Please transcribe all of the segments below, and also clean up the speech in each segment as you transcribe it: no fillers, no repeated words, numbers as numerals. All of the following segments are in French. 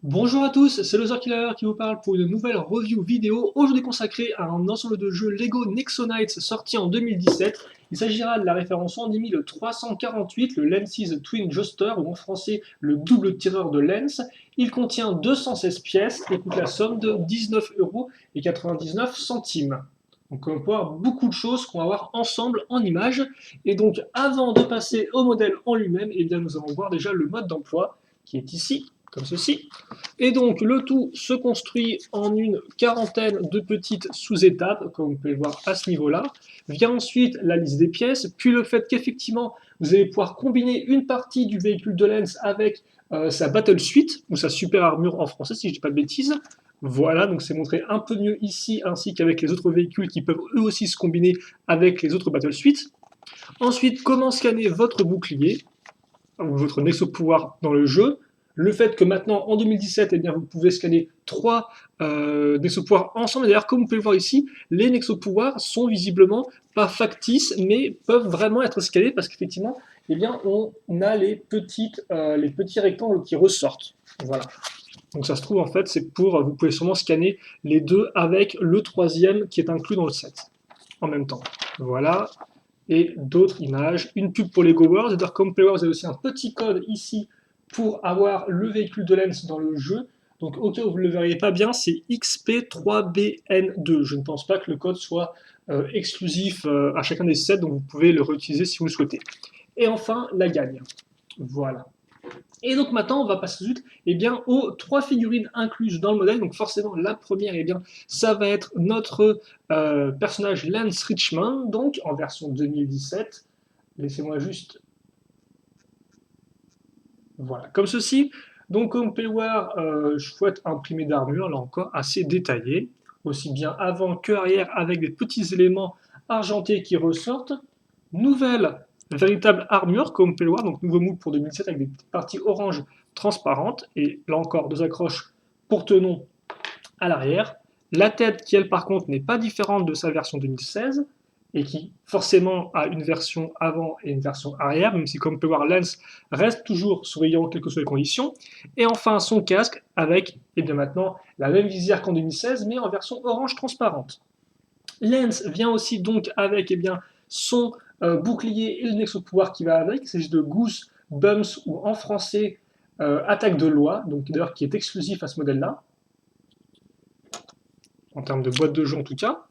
Bonjour à tous, c'est le Killer qui vous parle pour une nouvelle review vidéo, aujourd'hui consacrée à un ensemble de jeux Lego Nexo Knights sorti en 2017. Il s'agira de la référence Andimi le 348, le Lenses Twin Joster, ou en français le double tireur de Lens. Il contient 216 pièces et coûte la somme de 19,99 €. Donc on peut voir beaucoup de choses qu'on va voir ensemble en images. Et donc avant de passer au modèle en lui-même, eh bien, nous allons voir déjà le mode d'emploi qui est ici, comme ceci. Et donc le tout se construit en une quarantaine de petites sous-étapes, comme vous pouvez le voir à ce niveau-là. Vient ensuite la liste des pièces, puis le fait qu'effectivement vous allez pouvoir combiner une partie du véhicule de Lens avec sa Battle Suite, ou sa super armure en français si je ne dis pas de bêtises. Voilà, donc c'est montré un peu mieux ici, ainsi qu'avec les autres véhicules qui peuvent eux aussi se combiner avec les autres Battle Suites. Ensuite, comment scanner votre bouclier, ou votre Nexo pouvoir dans le jeu. Le fait que maintenant, en 2017, eh bien, vous pouvez scanner trois Nexo pouvoirs ensemble. D'ailleurs, comme vous pouvez le voir ici, les Nexo pouvoirs sont visiblement pas factices, mais peuvent vraiment être scannés parce qu'effectivement, eh bien, on a les petits rectangles qui ressortent. Voilà. Donc ça se trouve, en fait, c'est pour, vous pouvez sûrement scanner les deux avec le troisième qui est inclus dans le set en même temps. Voilà, et d'autres images. Une pub pour Lego World, c'est-à-dire comme Play World, vous avez aussi un petit code ici pour avoir le véhicule de Lens dans le jeu. Donc au cas où vous ne le verriez pas bien, c'est XP3BN2. Je ne pense pas que le code soit exclusif à chacun des sets, donc vous pouvez le réutiliser si vous le souhaitez. Et enfin, la gagne. Voilà. Et donc maintenant, on va passer tout de suite aux trois figurines incluses dans le modèle. Donc forcément, la première, ça va être notre personnage Lance Richmond, donc en version 2017. Laissez-moi juste, voilà, comme ceci. Donc comme vous pouvez le voir, chouette imprimé d'armure, là encore, assez détaillé, aussi bien avant que arrière, avec des petits éléments argentés qui ressortent. Nouvelle véritable armure, comme vous pouvez le voir, donc nouveau moule pour 2007 avec des petites parties orange transparentes, et là encore deux accroches pour tenon à l'arrière. La tête qui, elle, par contre, n'est pas différente de sa version 2016, et qui forcément a une version avant et une version arrière, même si comme vous pouvez voir, Lens reste toujours souriant quelles que soient les conditions. Et enfin son casque avec, et bien maintenant, la même visière qu'en 2016, mais en version orange transparente. Lens vient aussi donc avec son bouclier et le nexo pouvoir qui va avec. Il s'agit de Goose Bumps, ou en français Attaque de loi, donc d'ailleurs qui est exclusif à ce modèle-là, en termes de boîte de jeu en tout cas.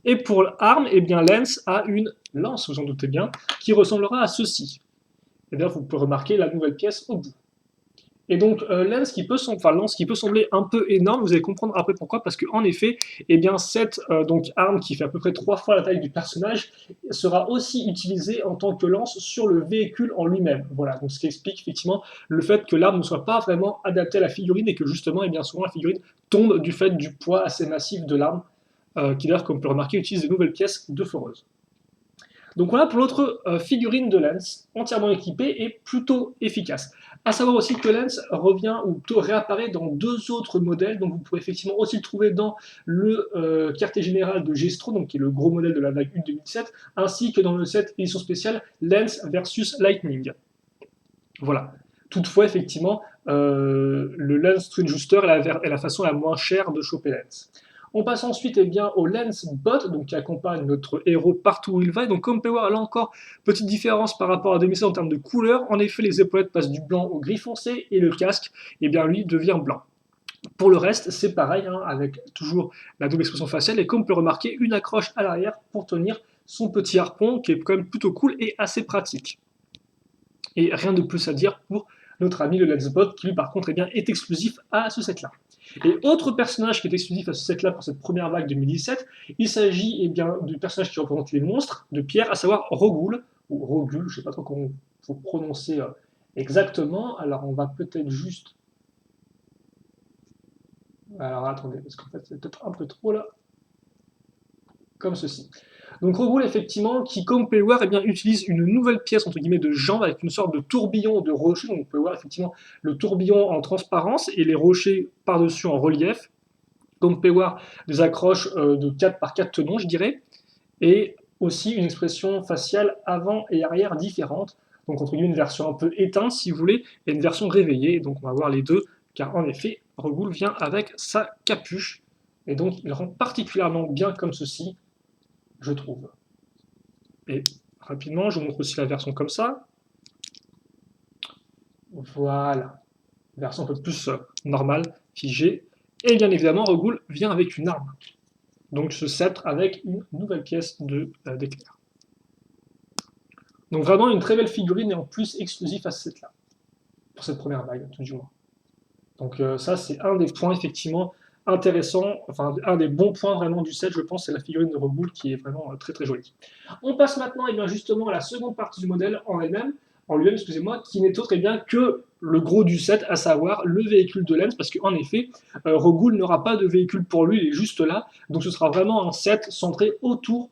Et pour l'arme, Lens a une lance, vous en doutez bien, qui ressemblera à ceci. Et d'ailleurs, vous pouvez remarquer la nouvelle pièce au bout. Et donc, lance qui peut sembler un peu énorme, vous allez comprendre après pourquoi, parce qu'en effet, cette arme qui fait à peu près 3 fois la taille du personnage sera aussi utilisée en tant que lance sur le véhicule en lui-même. Voilà, donc ce qui explique effectivement le fait que l'arme ne soit pas vraiment adaptée à la figurine et que justement, souvent la figurine tombe du fait du poids assez massif de l'arme, qui d'ailleurs, comme on peut le remarquer, utilise de nouvelles pièces de foreuse. Donc voilà pour l'autre figurine de Lens, entièrement équipée et plutôt efficace. A savoir aussi que Lens revient, ou plutôt réapparaît dans deux autres modèles, donc vous pourrez effectivement aussi le trouver dans le quartier général de Gestro, donc qui est le gros modèle de la vague 1 2007, ainsi que dans le set édition spéciale Lens versus Lightning. Voilà. Toutefois, effectivement, le Lens Twin Booster est la façon la moins chère de choper Lens. On passe ensuite au Lens Bot, donc qui accompagne notre héros partout où il va. Et donc, comme vous pouvez voir, là encore, petite différence par rapport à 2016 en termes de couleur. En effet, les épaulettes passent du blanc au gris foncé et le casque, lui, devient blanc. Pour le reste, c'est pareil, avec toujours la double expression faciale. Et comme on peut remarquer, une accroche à l'arrière pour tenir son petit harpon, qui est quand même plutôt cool et assez pratique. Et rien de plus à dire pour notre ami le Lensbot, qui lui par contre est exclusif à ce set-là. Et autre personnage qui est exclusif à ce set-là pour cette première vague 2017, il s'agit du personnage qui représente les monstres de Pierre, à savoir Rogul, ou Rogul, je ne sais pas trop comment il faut prononcer exactement, alors on va peut-être juste... Alors attendez, parce qu'en fait c'est peut-être un peu trop là, comme ceci. Donc Rogul, effectivement, qui, comme vous pouvez le voir, utilise une nouvelle pièce, entre guillemets, de jambe avec une sorte de tourbillon de rocher. Donc vous pouvez voir, effectivement, le tourbillon en transparence et les rochers par-dessus en relief. Comme vous pouvez voir, des accroches de 4 par 4 tenons, je dirais. Et aussi une expression faciale avant et arrière différente. Donc entre guillemets, une version un peu éteinte, si vous voulez, et une version réveillée. Donc on va voir les deux car en effet, Regul vient avec sa capuche, et donc il rend particulièrement bien comme ceci, je trouve. Et rapidement, je vous montre aussi la version comme ça. Voilà, version un peu plus normale, figée. Et bien évidemment, Regul vient avec une arme. Donc ce sceptre avec une nouvelle pièce d'éclair. Donc vraiment une très belle figurine et en plus exclusif à ce set-là. Pour cette première vague, tout du moins. Donc ça, c'est un des points effectivement intéressants, enfin un des bons points vraiment du set, je pense, c'est la figurine de Regul qui est vraiment très très jolie. On passe maintenant et bien, justement à la seconde partie du modèle en lui-même, excusez-moi, qui n'est autre et bien que le gros du set, à savoir le véhicule de Lens, parce qu'en effet, Regul n'aura pas de véhicule pour lui, il est juste là, donc ce sera vraiment un set centré autour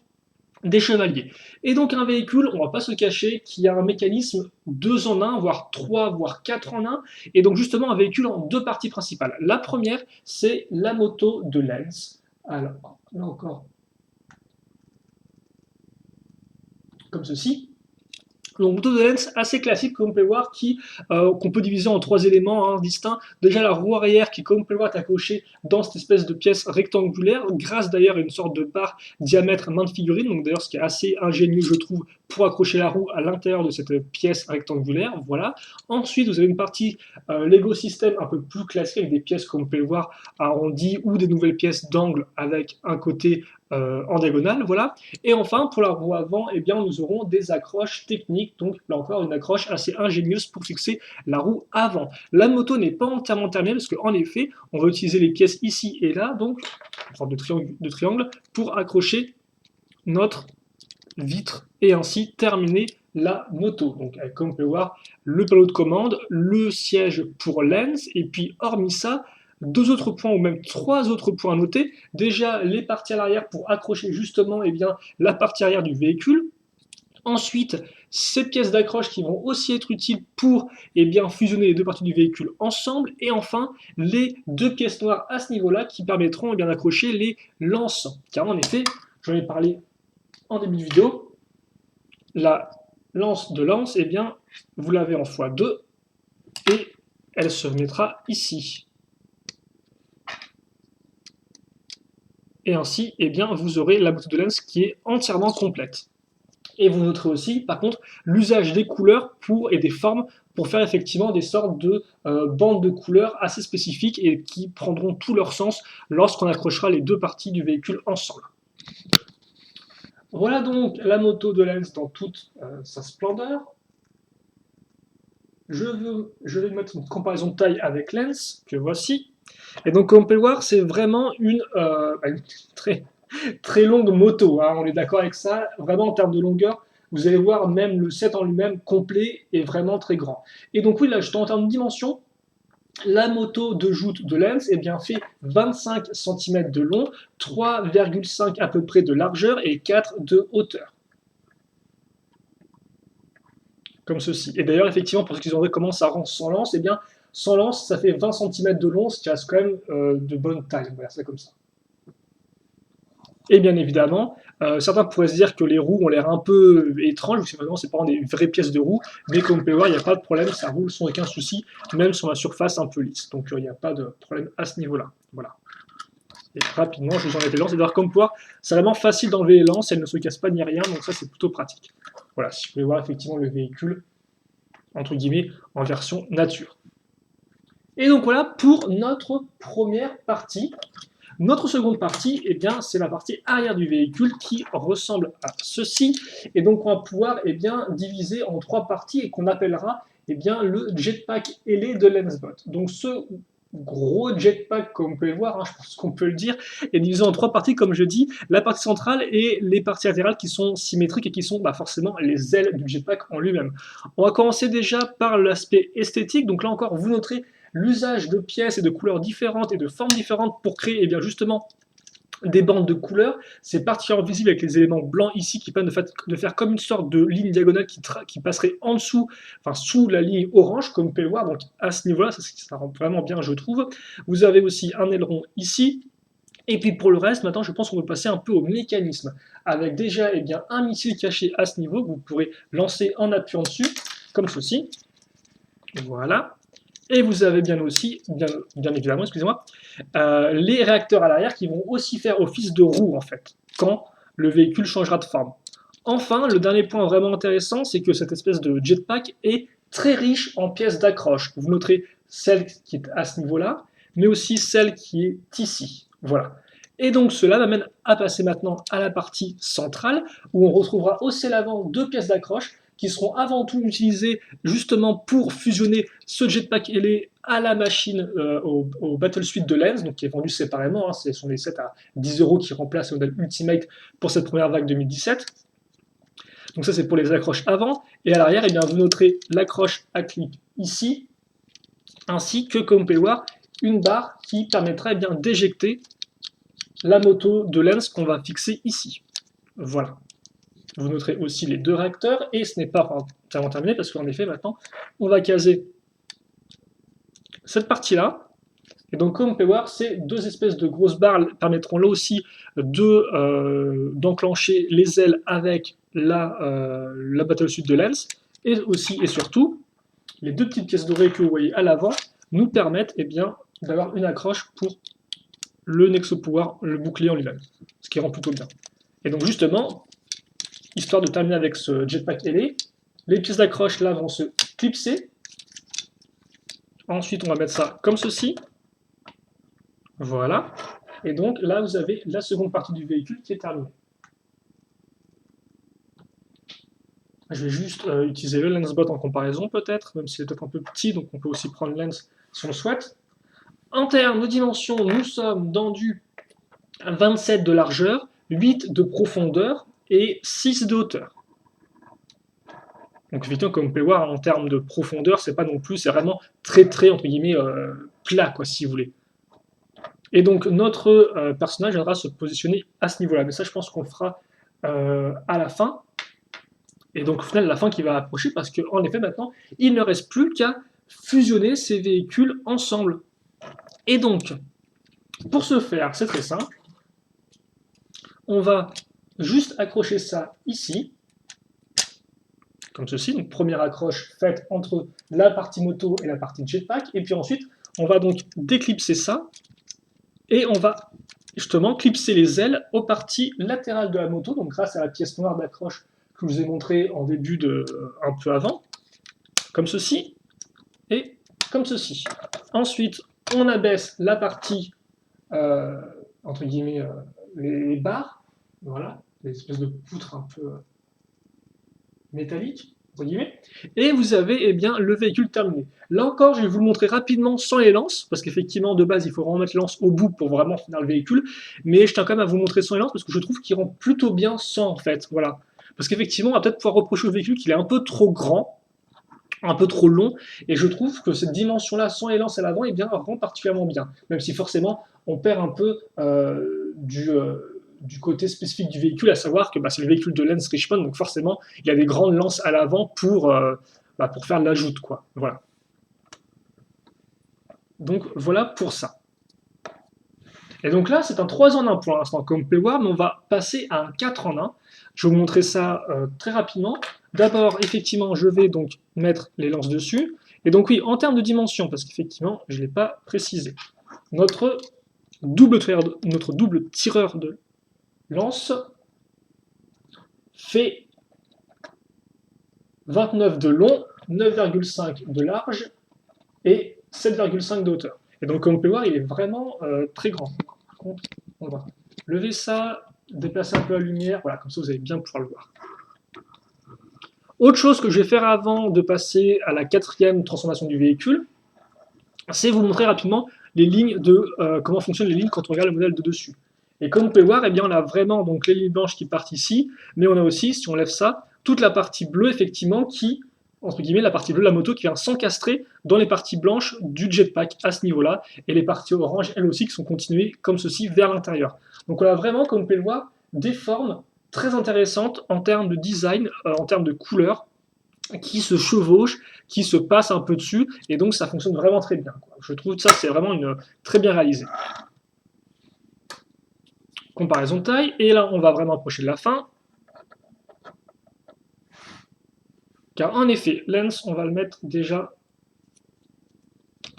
des chevaliers. Et donc un véhicule, on va pas se cacher, qui a un mécanisme 2 en 1, voire 3, voire 4 en 1, et donc justement un véhicule en 2 parties principales. La première, c'est la moto de Lens. Alors, là encore, comme ceci. Donc moto de Lens assez classique comme on peut voir qu'on peut diviser en 3 éléments distincts. Déjà la roue arrière qui comme on peut voir est accrochée dans cette espèce de pièce rectangulaire grâce d'ailleurs à une sorte de barre diamètre main de figurine, donc d'ailleurs ce qui est assez ingénieux je trouve pour accrocher la roue à l'intérieur de cette pièce rectangulaire, voilà. Ensuite vous avez une partie Lego System un peu plus classique avec des pièces comme on peut le voir arrondies ou des nouvelles pièces d'angle avec un côté en diagonale, voilà. Et enfin, pour la roue avant, eh bien, nous aurons des accroches techniques, donc là encore une accroche assez ingénieuse pour fixer la roue avant. La moto n'est pas entièrement terminée parce qu'en effet, on va utiliser les pièces ici et là, donc une sorte de triangle pour accrocher notre vitre et ainsi terminer la moto. Donc, comme on peut voir, le panneau de commande, le siège pour Lens, et puis hormis ça, 2 autres points ou même 3 autres points à noter. Déjà, les parties à l'arrière pour accrocher justement la partie arrière du véhicule. Ensuite, ces pièces d'accroche qui vont aussi être utiles pour fusionner les 2 parties du véhicule ensemble. Et enfin, les 2 pièces noires à ce niveau-là qui permettront d'accrocher les lances. Car en effet, j'en ai parlé en début de vidéo, la lance de lance, vous l'avez en x2 et elle se mettra ici. Et ainsi, vous aurez la moto de Lens qui est entièrement complète. Et vous noterez aussi, par contre, l'usage des couleurs et des formes pour faire effectivement des sortes de bandes de couleurs assez spécifiques et qui prendront tout leur sens lorsqu'on accrochera les 2 parties du véhicule ensemble. Voilà donc la moto de Lens dans toute sa splendeur. Je vais mettre une comparaison de taille avec Lens, que voici. Et donc, comme on peut le voir, c'est vraiment une très, très longue moto. On est d'accord avec ça. Vraiment, en termes de longueur, vous allez voir, même le set en lui-même complet est vraiment très grand. Et donc, oui, là, en termes de dimension, la moto de joute de Lens fait 25 cm de long, 3,5 à peu près de largeur et 4 de hauteur. Comme ceci. Et d'ailleurs, effectivement, pour ceux qui se demanderaient comment ça rend sans lance, sans lance, ça fait 20 cm de long, ce qui reste quand même de bonne taille. Voilà, c'est comme ça. Et bien évidemment, certains pourraient se dire que les roues ont l'air un peu étranges, parce que vraiment, c'est pas des vraies pièces de roues, mais comme vous pouvez voir, il n'y a pas de problème, ça roule sans aucun souci, même sur la surface un peu lisse. Donc il n'y a pas de problème à ce niveau-là. Voilà. Et rapidement, je vous enlève les lances. Et d'ailleurs, comme pouvoir, c'est vraiment facile d'enlever les lances, elles ne se cassent pas ni rien, donc ça c'est plutôt pratique. Voilà, si vous pouvez voir effectivement le véhicule, entre guillemets, en version nature. Et donc voilà pour notre première partie. Notre seconde partie, c'est la partie arrière du véhicule qui ressemble à ceci. Et donc on va pouvoir diviser en 3 parties et qu'on appellera le jetpack ailé de Lensbot. Donc ce gros jetpack, comme on peut le voir, je pense qu'on peut le dire, est divisé en 3 parties, comme je dis, la partie centrale et les parties latérales qui sont symétriques et qui sont forcément les ailes du jetpack en lui-même. On va commencer déjà par l'aspect esthétique. Donc là encore, vous noterez l'usage de pièces et de couleurs différentes et de formes différentes pour créer justement des bandes de couleurs. C'est particulièrement visible avec les éléments blancs ici qui permettent de faire comme une sorte de ligne diagonale qui passerait en dessous, sous la ligne orange, comme vous pouvez le voir. Donc à ce niveau-là, ça rend vraiment bien, je trouve. Vous avez aussi un aileron ici. Et puis pour le reste, maintenant, je pense qu'on peut passer un peu au mécanisme, avec déjà un missile caché à ce niveau que vous pourrez lancer en appuyant dessus, comme ceci. Voilà. Et vous avez bien évidemment, excusez-moi, les réacteurs à l'arrière qui vont aussi faire office de roue, en fait, quand le véhicule changera de forme. Enfin, le dernier point vraiment intéressant, c'est que cette espèce de jetpack est très riche en pièces d'accroche. Vous noterez celle qui est à ce niveau-là, mais aussi celle qui est ici. Voilà. Et donc cela m'amène à passer maintenant à la partie centrale, où on retrouvera aussi à l'avant deux pièces d'accroche qui seront avant tout utilisées justement pour fusionner ce jetpack ailé à la machine au Battle Suite de Lens, donc qui est vendu séparément. Hein, ce sont les sets à 10 € qui remplacent le modèle Ultimate pour cette première vague 2017. Donc ça, c'est pour les accroches avant. Et à l'arrière, eh bien, vous noterez l'accroche à clip ici, ainsi que, comme vous pouvez voir, une barre qui permettra eh bien d'éjecter la moto de Lens qu'on va fixer ici. Voilà. Vous noterez aussi les deux réacteurs, et ce n'est pas entièrement terminé, parce qu'en effet, maintenant, on va caser cette partie-là. Et donc, comme vous pouvez voir, ces deux espèces de grosses barres permettront là aussi d'enclencher les ailes avec la Battle Suite de Lens, et aussi et surtout, les deux petites pièces dorées que vous voyez à l'avant nous permettent eh bien, d'avoir une accroche pour le Nexo Power, le bouclier en lui-même, ce qui rend plutôt bien. Et donc justement, histoire de terminer avec ce jetpack ailé, les pièces d'accroche là vont se clipser. Ensuite, on va mettre ça comme ceci. Voilà. Et donc là, vous avez la seconde partie du véhicule qui est terminée. Je vais juste utiliser le Lensbot en comparaison peut-être, même s'il est peut-être un peu petit, donc on peut aussi prendre Lens si on le souhaite. En termes de dimension, nous sommes dans du 27 de largeur, 8 de profondeur et 6 de hauteur. Donc effectivement, comme vous pouvez voir, en termes de profondeur, c'est pas non plus, c'est vraiment très entre guillemets plat, quoi, si vous voulez. Et donc notre personnage viendra se positionner à ce niveau-là. Mais ça, je pense qu'on le fera à la fin. Et donc au final, la fin qui va approcher, parce qu'en effet, maintenant, il ne reste plus qu'à fusionner ces véhicules ensemble. Et donc, pour ce faire, c'est très simple. On va juste accrocher ça ici, comme ceci. Donc première accroche faite entre la partie moto et la partie jetpack. Et puis ensuite, on va donc déclipser ça. Et on va justement clipser les ailes aux parties latérales de la moto, donc grâce à la pièce noire d'accroche que je vous ai montré en début un peu avant, comme ceci, et comme ceci. Ensuite, on abaisse la partie, entre guillemets, les barres, voilà, des espèces de poutres un peu métalliques, entre guillemets, et vous avez eh bien, le véhicule terminé. Là encore, je vais vous le montrer rapidement sans les lances, parce qu'effectivement, de base, il faut vraiment mettre les lances au bout pour vraiment finir le véhicule, mais je tiens quand même à vous montrer sans les lances, parce que je trouve qu'il rend plutôt bien sans, en fait, voilà. Parce qu'effectivement, on va peut-être pouvoir reprocher au véhicule qu'il est un peu trop grand, un peu trop long, et je trouve que cette dimension-là, sans les lances à l'avant, eh bien, rend particulièrement bien, même si forcément, on perd un peu du côté spécifique du véhicule, à savoir que c'est le véhicule de Lance Richmond, donc forcément, il y a des grandes lances à l'avant pour faire de l'ajout, quoi. Voilà. Donc voilà pour ça. Et donc là, c'est un 3 en 1 pour l'instant, comme vous pouvez voir, mais on va passer à un 4 en 1. Je vais vous montrer ça très rapidement. D'abord, effectivement, je vais donc mettre les lances dessus. Et donc oui, en termes de dimension, parce qu'effectivement, je ne l'ai pas précisé, notre double tireur de lance fait 29 de long, 9,5 de large et 7,5 de hauteur. Et donc, comme vous pouvez voir, il est vraiment très grand. Par contre, on va lever ça, déplacer un peu la lumière, voilà, comme ça vous allez bien pouvoir le voir. Autre chose que je vais faire avant de passer à la 4e transformation du véhicule, c'est vous montrer rapidement les lignes comment fonctionnent les lignes quand on regarde le modèle de dessus. Et comme vous pouvez voir, eh bien, on a vraiment donc, les lignes blanches qui partent ici, mais on a aussi, si on lève ça, toute la partie bleue, effectivement, qui, entre guillemets, la partie bleue de la moto qui vient s'encastrer dans les parties blanches du jetpack à ce niveau-là, et les parties oranges, elles aussi, qui sont continuées comme ceci vers l'intérieur. Donc on a vraiment, comme vous pouvez le voir, des formes très intéressantes en termes de design, en termes de couleurs, qui se chevauchent, qui se passent un peu dessus, et donc ça fonctionne vraiment très bien, quoi. Je trouve que ça, c'est vraiment très bien réalisé. Comparaison de taille, et là, on va vraiment approcher de la fin. Car en effet, Lens, on va le mettre déjà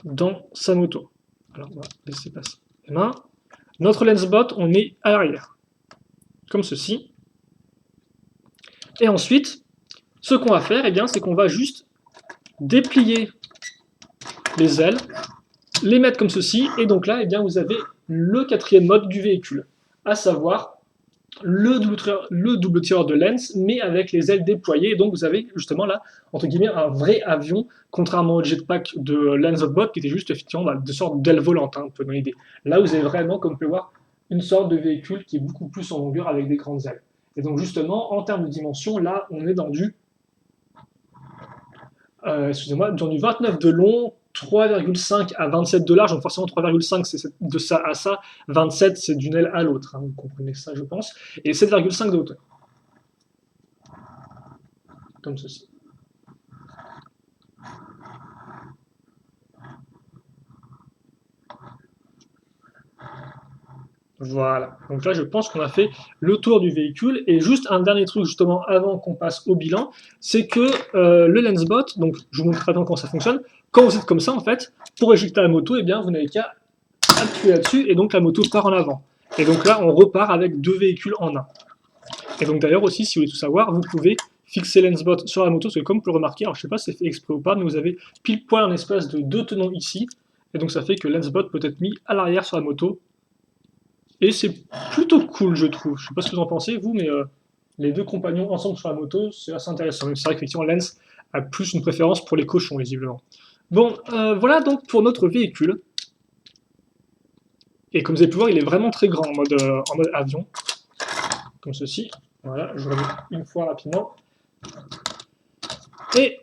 dans sa moto. Alors, on va laisser passer les mains. Notre lensbot, on est à l'arrière, comme ceci. Et ensuite, ce qu'on va faire, eh bien, c'est qu'on va juste déplier les ailes, les mettre comme ceci, et donc là, eh bien, vous avez le quatrième mode du véhicule, à savoir le double tireur de lens, mais avec les ailes déployées. Et donc vous avez justement là, entre guillemets, un vrai avion, contrairement au jetpack de Lens of Bot, qui était juste effectivement de sorte d'aile volante, hein, un peu dans l'idée. Là, vous avez vraiment, comme vous pouvez voir, une sorte de véhicule qui est beaucoup plus en longueur avec des grandes ailes. Et donc justement, en termes de dimension, là, on est dans du, excusez-moi, dans du 29 de long, 3,5 à 27 de large, donc forcément 3,5 c'est de ça à ça, 27 c'est d'une aile à l'autre, hein, vous comprenez ça je pense, et 7,5 de hauteur. Comme ceci. Voilà, donc là je pense qu'on a fait le tour du véhicule, et juste un dernier truc justement avant qu'on passe au bilan, c'est que le lensbot, donc je vous montre rapidement comment ça fonctionne, quand vous êtes comme ça en fait, pour éjecter la moto, eh bien vous n'avez qu'à appuyer là-dessus, et donc la moto part en avant. Et donc là on repart avec deux véhicules en un. Et donc d'ailleurs aussi, si vous voulez tout savoir, vous pouvez fixer lensbot sur la moto, parce que comme vous pouvez le remarquer, alors je ne sais pas si c'est fait exprès ou pas, mais vous avez pile poil un espace de deux tenons ici, et donc ça fait que lensbot peut être mis à l'arrière sur la moto, et c'est plutôt cool, je trouve. Je ne sais pas ce que vous en pensez, vous, mais les deux compagnons ensemble sur la moto, c'est assez intéressant. C'est vrai qu'effectivement, Lens a plus une préférence pour les cochons, visiblement. Bon, voilà donc pour notre véhicule. Et comme vous avez pu voir, il est vraiment très grand en mode avion, comme ceci. Voilà, je reviens une fois rapidement. Et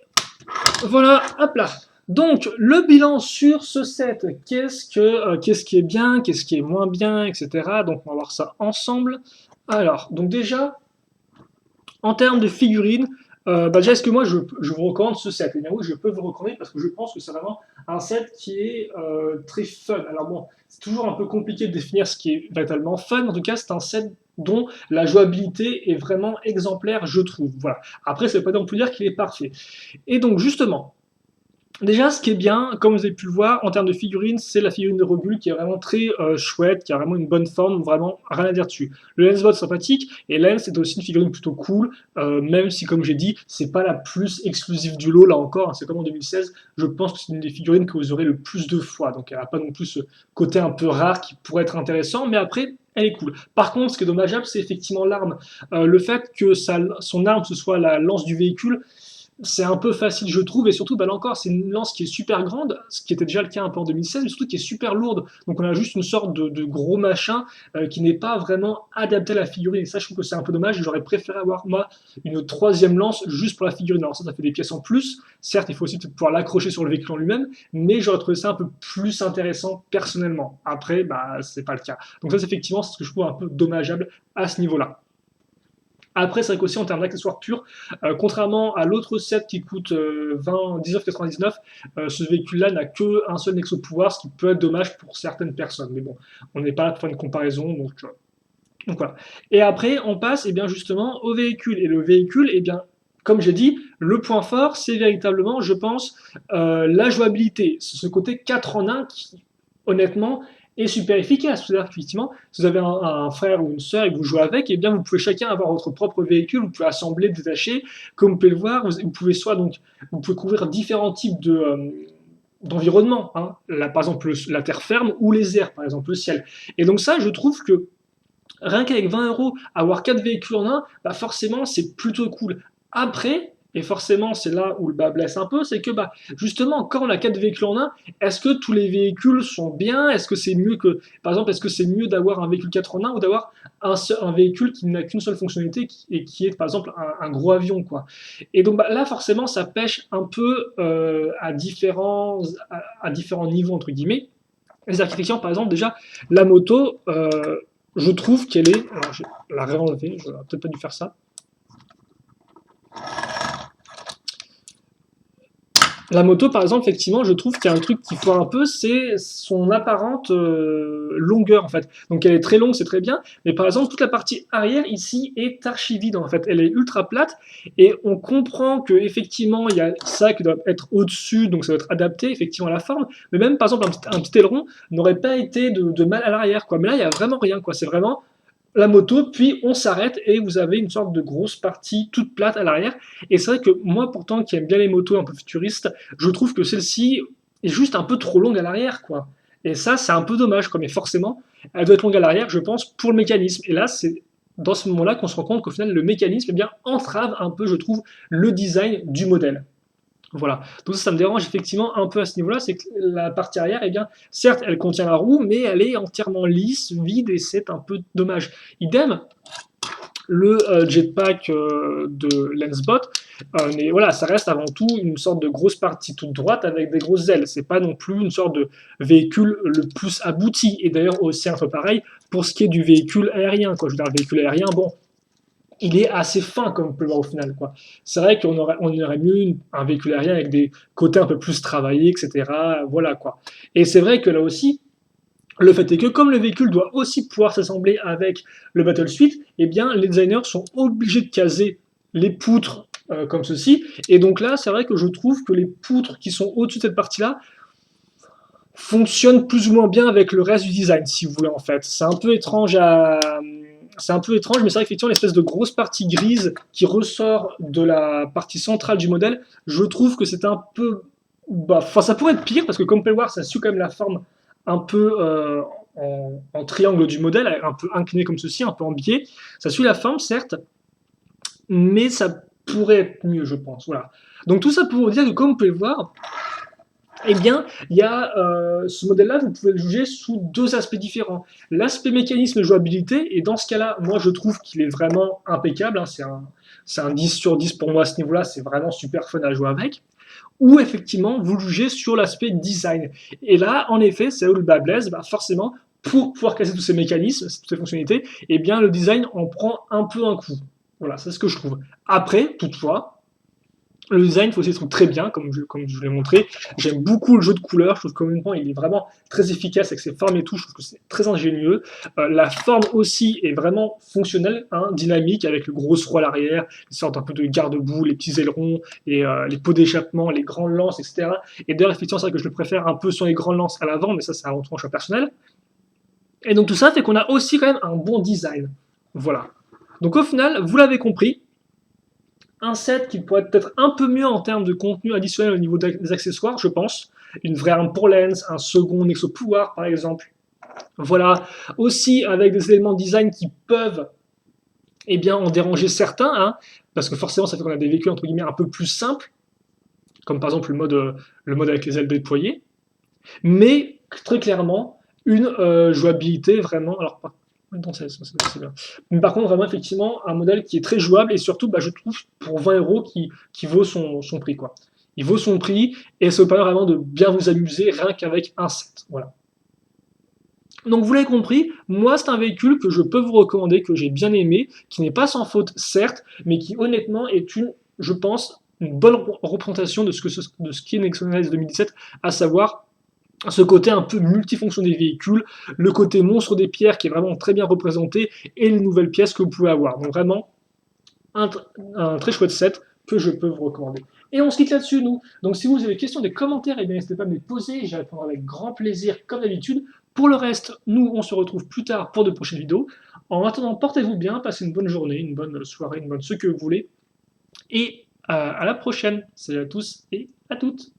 voilà, hop là. Donc, le bilan sur ce set, qu'est-ce qui est bien, qu'est-ce qui est moins bien, etc. Donc, on va voir ça ensemble. Alors, donc déjà, en termes de figurines, déjà, est-ce que moi, je vous recommande ce set? Eh bien oui, je peux vous recommander parce que je pense que c'est vraiment un set qui est très fun. Alors bon, c'est toujours un peu compliqué de définir ce qui est véritablement fun. En tout cas, c'est un set dont la jouabilité est vraiment exemplaire, je trouve. Voilà. Après, ça ne veut pas non plus dire qu'il est parfait. Et donc, justement, déjà, ce qui est bien, comme vous avez pu le voir, en termes de figurines, c'est la figurine de Robul qui est vraiment très chouette, qui a vraiment une bonne forme, vraiment rien à dire dessus. Le Lensbot sympathique, et Lens c'est aussi une figurine plutôt cool, même si, comme j'ai dit, c'est pas la plus exclusive du lot, là encore, hein, c'est comme en 2016, je pense que c'est une des figurines que vous aurez le plus de fois, donc elle n'a pas non plus ce côté un peu rare qui pourrait être intéressant, mais après, elle est cool. Par contre, ce qui est dommageable, c'est effectivement l'arme. Le fait que son arme, ce soit la lance du véhicule, c'est un peu facile, je trouve, et surtout, bah, là encore, c'est une lance qui est super grande, ce qui était déjà le cas un peu en 2016, mais surtout qui est super lourde. Donc on a juste une sorte de gros machin qui n'est pas vraiment adapté à la figurine. Et ça, je trouve que c'est un peu dommage. J'aurais préféré avoir, moi, une troisième lance juste pour la figurine. Alors ça fait des pièces en plus. Certes, il faut aussi pouvoir l'accrocher sur le véhicule en lui-même, mais j'aurais trouvé ça un peu plus intéressant personnellement. Après, bah, c'est pas le cas. Donc ça, c'est effectivement ce que je trouve un peu dommageable à ce niveau-là. Après, c'est vrai qu'aussi en termes d'accessoires purs, contrairement à l'autre set qui coûte 19,99, ce véhicule-là n'a qu'un seul nexo pouvoir, ce qui peut être dommage pour certaines personnes. Mais bon, on n'est pas là pour faire une comparaison, donc voilà. Et après, on passe bien justement au véhicule. Et le véhicule, comme j'ai dit, le point fort, c'est véritablement, je pense, la jouabilité. C'est ce côté 4 en 1 qui, honnêtement, est super efficace. C'est-à-dire qu'effectivement, si vous avez un frère ou une sœur et que vous jouez avec, vous pouvez chacun avoir votre propre véhicule, vous pouvez assembler, détacher. Comme vous pouvez le voir, vous pouvez vous pouvez couvrir différents types d'environnement, hein. Là, par exemple, la terre ferme ou les airs, par exemple, le ciel. Et donc ça, je trouve que rien qu'avec 20 euros, avoir 4 véhicules en un, bah forcément, c'est plutôt cool. Après, et forcément, c'est là où le bas blesse un peu, c'est que justement, quand on a 4 véhicules en un, est-ce que tous les véhicules sont bien? Est-ce que c'est mieux que, par exemple, est-ce que c'est mieux d'avoir un véhicule 4 en un ou d'avoir un véhicule qui n'a qu'une seule fonctionnalité et qui est, par exemple, un gros avion, quoi. Et donc là, forcément, ça pêche un peu à différents niveaux, entre guillemets. Les architectures, par exemple, déjà, la moto, je trouve qu'elle est. Alors, je vais la réenlever, j'aurais peut-être pas dû faire ça. La moto, par exemple, effectivement, je trouve qu'il y a un truc qui foire un peu, c'est son apparente longueur, en fait. Donc, elle est très longue, c'est très bien, mais par exemple, toute la partie arrière, ici, est archi vide, en fait. Elle est ultra plate, et on comprend que effectivement, il y a ça qui doit être au-dessus, donc ça doit être adapté, effectivement, à la forme, mais même, par exemple, un petit aileron n'aurait pas été de mal à l'arrière, quoi. Mais là, il y a vraiment rien, quoi. C'est vraiment la moto, puis on s'arrête et vous avez une sorte de grosse partie toute plate à l'arrière. Et c'est vrai que moi, pourtant, qui aime bien les motos un peu futuristes, je trouve que celle-ci est juste un peu trop longue à l'arrière, quoi. Et ça, c'est un peu dommage, quoi. Mais forcément, elle doit être longue à l'arrière, je pense, pour le mécanisme. Et là, c'est dans ce moment-là qu'on se rend compte qu'au final, le mécanisme, eh bien, entrave un peu, je trouve, le design du modèle. Voilà. Donc ça me dérange effectivement un peu à ce niveau-là, c'est que la partie arrière, eh bien, certes, elle contient la roue, mais elle est entièrement lisse, vide, et c'est un peu dommage. Idem, le jetpack de Lensbot, mais voilà, ça reste avant tout une sorte de grosse partie toute droite avec des grosses ailes. C'est pas non plus une sorte de véhicule le plus abouti. Et d'ailleurs aussi un peu pareil pour ce qui est du véhicule aérien. Quoi. Je veux dire, le véhicule aérien, bon, il est assez fin, comme on peut le voir au final. Quoi. C'est vrai qu'on aurait mieux un véhicule aérien avec des côtés un peu plus travaillés, etc. Voilà quoi. Et c'est vrai que là aussi, le fait est que comme le véhicule doit aussi pouvoir s'assembler avec le Battle Suite, eh bien les designers sont obligés de caser les poutres comme ceci. Et donc là, c'est vrai que je trouve que les poutres qui sont au-dessus de cette partie-là fonctionnent plus ou moins bien avec le reste du design, si vous voulez en fait. C'est un peu étrange, mais c'est vrai qu'effectivement, l'espèce de grosse partie grise qui ressort de la partie centrale du modèle, je trouve que c'est un peu. Bah, ça pourrait être pire, parce que comme on peut le voir, ça suit quand même la forme un peu en triangle du modèle, un peu incliné comme ceci, un peu en biais. Ça suit la forme, certes, mais ça pourrait être mieux, je pense. Voilà. Donc tout ça pour vous dire que, comme vous pouvez le voir, eh bien, il y a ce modèle-là, vous pouvez le juger sous deux aspects différents. L'aspect mécanisme et jouabilité, et dans ce cas-là, moi je trouve qu'il est vraiment impeccable, hein, c'est un 10 sur 10 pour moi à ce niveau-là, c'est vraiment super fun à jouer avec. Ou effectivement, vous le jugez sur l'aspect design. Et là, en effet, c'est où le bas blesse, bah forcément, pour pouvoir casser tous ces mécanismes, toutes ces fonctionnalités, eh bien le design en prend un peu un coup. Voilà, c'est ce que je trouve. Après, toutefois, le design, il faut aussi être très bien, comme je vous l'ai montré. J'aime beaucoup le jeu de couleurs. Je trouve qu'honnêtement, il est vraiment très efficace avec ses formes et tout. Je trouve que c'est très ingénieux. La forme aussi est vraiment fonctionnelle, hein, dynamique, avec le gros roi à l'arrière, les sortes un peu de garde-boue, les petits ailerons, et les pots d'échappement, les grandes lances, etc. Et d'ailleurs, effectivement, c'est vrai que je le préfère un peu sur les grandes lances à l'avant, mais ça, c'est un choix personnel. Et donc tout ça fait qu'on a aussi quand même un bon design. Voilà. Donc au final, vous l'avez compris, un set qui pourrait être peut-être un peu mieux en termes de contenu additionnel au niveau des accessoires, je pense. Une vraie arme pour lens, un second Nexo pouvoir par exemple. Voilà, aussi avec des éléments de design qui peuvent eh bien, en déranger certains, hein, parce que forcément ça fait qu'on a des véhicules entre guillemets un peu plus simples, comme par exemple le mode avec les ailes déployées, mais très clairement une jouabilité vraiment. Alors, non, c'est bien. Mais par contre, vraiment, effectivement, un modèle qui est très jouable et surtout, bah, je trouve, pour 20 euros, qui vaut son prix. Quoi. Il vaut son prix et ça vous permet vraiment de bien vous amuser rien qu'avec un set. Voilà. Donc, vous l'avez compris, moi, c'est un véhicule que je peux vous recommander, que j'ai bien aimé, qui n'est pas sans faute, certes, mais qui, honnêtement, est je pense, une bonne représentation de ce qu'est Nexon S 2017, à savoir ce côté un peu multifonction des véhicules, le côté monstre des pierres qui est vraiment très bien représenté, et les nouvelles pièces que vous pouvez avoir. Donc vraiment, un, un très chouette set que je peux vous recommander. Et on se quitte là-dessus, nous. Donc si vous avez des questions, des commentaires, eh bien n'hésitez pas à me les poser, j'y répondrai avec grand plaisir, comme d'habitude. Pour le reste, nous, on se retrouve plus tard pour de prochaines vidéos. En attendant, portez-vous bien, passez une bonne journée, une bonne soirée, une bonne ce que vous voulez. Et à la prochaine. Salut à tous et à toutes.